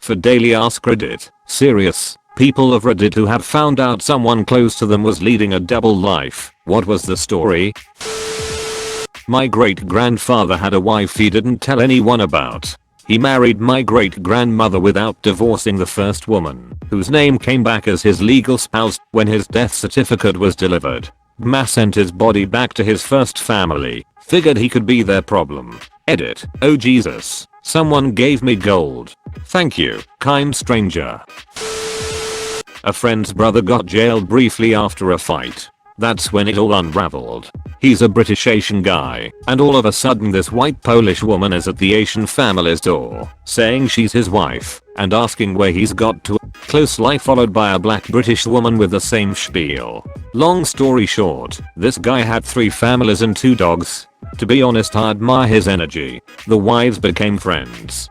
for daily ask Reddit. Serious. People of Reddit who had found out someone close to them was leading a double life. What was the story? My great grandfather had a wife he didn't tell anyone about. He married my great grandmother without divorcing the first woman, whose name came back as his legal spouse. When his death certificate was delivered, Ma sent his body back to his first family. Figured he could be their problem. Edit. Oh Jesus. Someone gave me gold. Thank you, kind stranger. A friend's brother got jailed briefly after a fight. That's when it all unraveled. He's a British Asian guy, and all of a sudden this white Polish woman is at the Asian family's door, saying she's his wife, and asking where he's got to. Close life followed by a black British woman with the same spiel. Long story short, this guy had 3 families and 2 dogs. To be honest, I admire his energy. The wives became friends.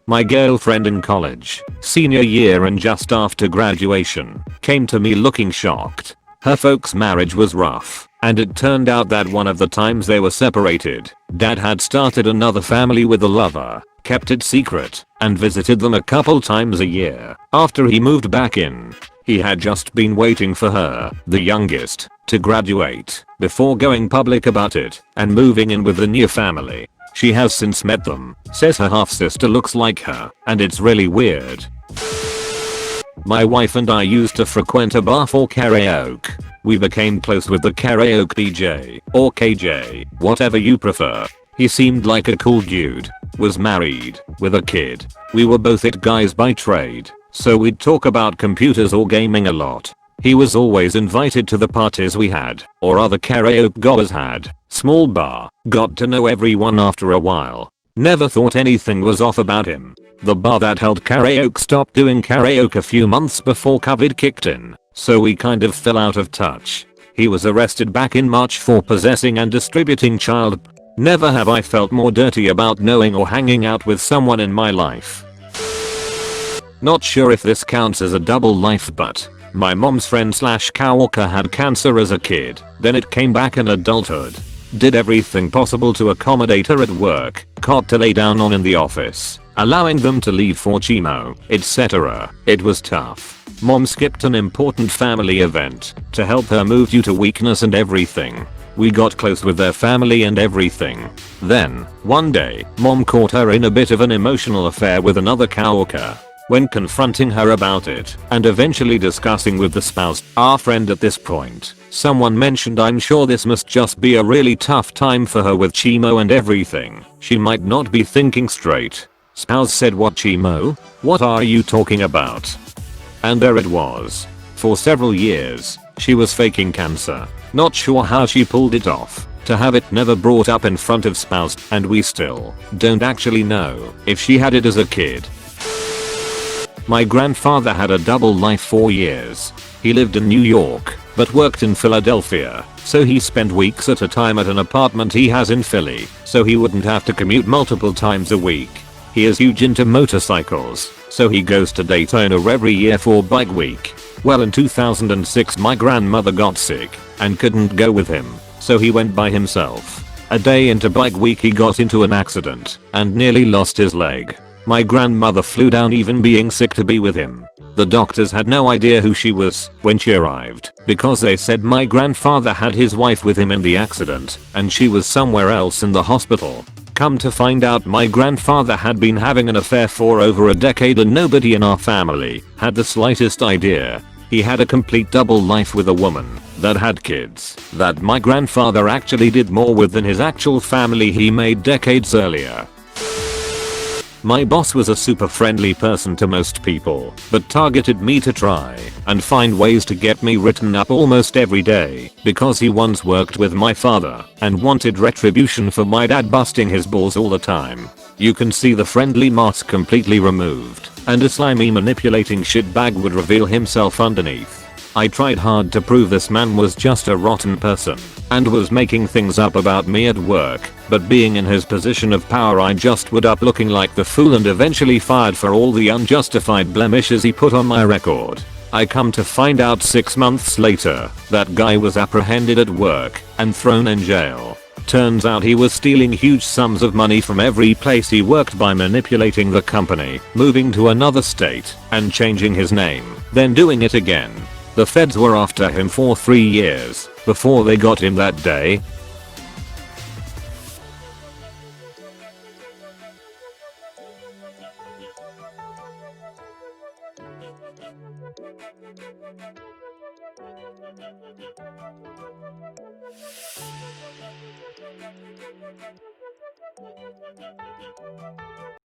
My girlfriend in college, senior year and just after graduation, came to me looking shocked. Her folks' marriage was rough, and it turned out that one of the times they were separated, dad had started another family with a lover, kept it secret, and visited them a couple times a year. After he moved back in, he had just been waiting for her, the youngest, to graduate, before going public about it, and moving in with the new family. She has since met them, says her half-sister looks like her, and it's really weird. My wife and I used to frequent a bar for karaoke. We became close with the karaoke DJ, or KJ, whatever you prefer. He seemed like a cool dude, was married, with a kid. We were both it guys by trade, so we'd talk about computers or gaming a lot. He was always invited to the parties we had, or other karaoke goers had. Small bar, got to know everyone after a while. Never thought anything was off about him. The bar that held karaoke stopped doing karaoke a few months before COVID kicked in, so we kind of fell out of touch. He was arrested back in March for possessing and distributing child. Never have I felt more dirty about knowing or hanging out with someone in my life. Not sure if this counts as a double life, but my mom's friend slash coworker had cancer as a kid, then it came back in adulthood. Did everything possible to accommodate her at work, cot to lay down on in the office, allowing them to leave for chemo, etc. It was tough. Mom skipped an important family event to help her move due to weakness and everything. We got close with their family and everything. Then, one day, mom caught her in a bit of an emotional affair with another coworker. When confronting her about it, and eventually discussing with the spouse, our friend at this point, someone mentioned, I'm sure this must just be a really tough time for her with chemo and everything. She might not be thinking straight. Spouse said, what chemo? What are you talking about? And there it was. For several years, she was faking cancer. Not sure how she pulled it off. To have it never brought up in front of spouse, and we still don't actually know if she had it as a kid. My grandfather had a double life for years. He lived in New York, but worked in Philadelphia, so he spent weeks at a time at an apartment he has in Philly, so he wouldn't have to commute multiple times a week. He is huge into motorcycles, so he goes to Daytona every year for Bike Week. Well, in 2006 my grandmother got sick, and couldn't go with him, so he went by himself. A day into Bike Week he got into an accident, and nearly lost his leg. My grandmother flew down even being sick to be with him. The doctors had no idea who she was when she arrived, because they said my grandfather had his wife with him in the accident, and she was somewhere else in the hospital. Come to find out, my grandfather had been having an affair for over a decade and nobody in our family had the slightest idea. He had a complete double life with a woman that had kids that my grandfather actually did more with than his actual family he made decades earlier. My boss was a super friendly person to most people, but targeted me to try and find ways to get me written up almost every day because he once worked with my father and wanted retribution for my dad busting his balls all the time. You can see the friendly mask completely removed, and a slimy manipulating shitbag would reveal himself underneath. I tried hard to prove this man was just a rotten person and was making things up about me at work, but being in his position of power I just would up looking like the fool and eventually fired for all the unjustified blemishes he put on my record. I come to find out 6 months later that guy was apprehended at work and thrown in jail. Turns out he was stealing huge sums of money from every place he worked by manipulating the company, moving to another state, and changing his name, then doing it again. The feds were after him for 3 years before they got him that day.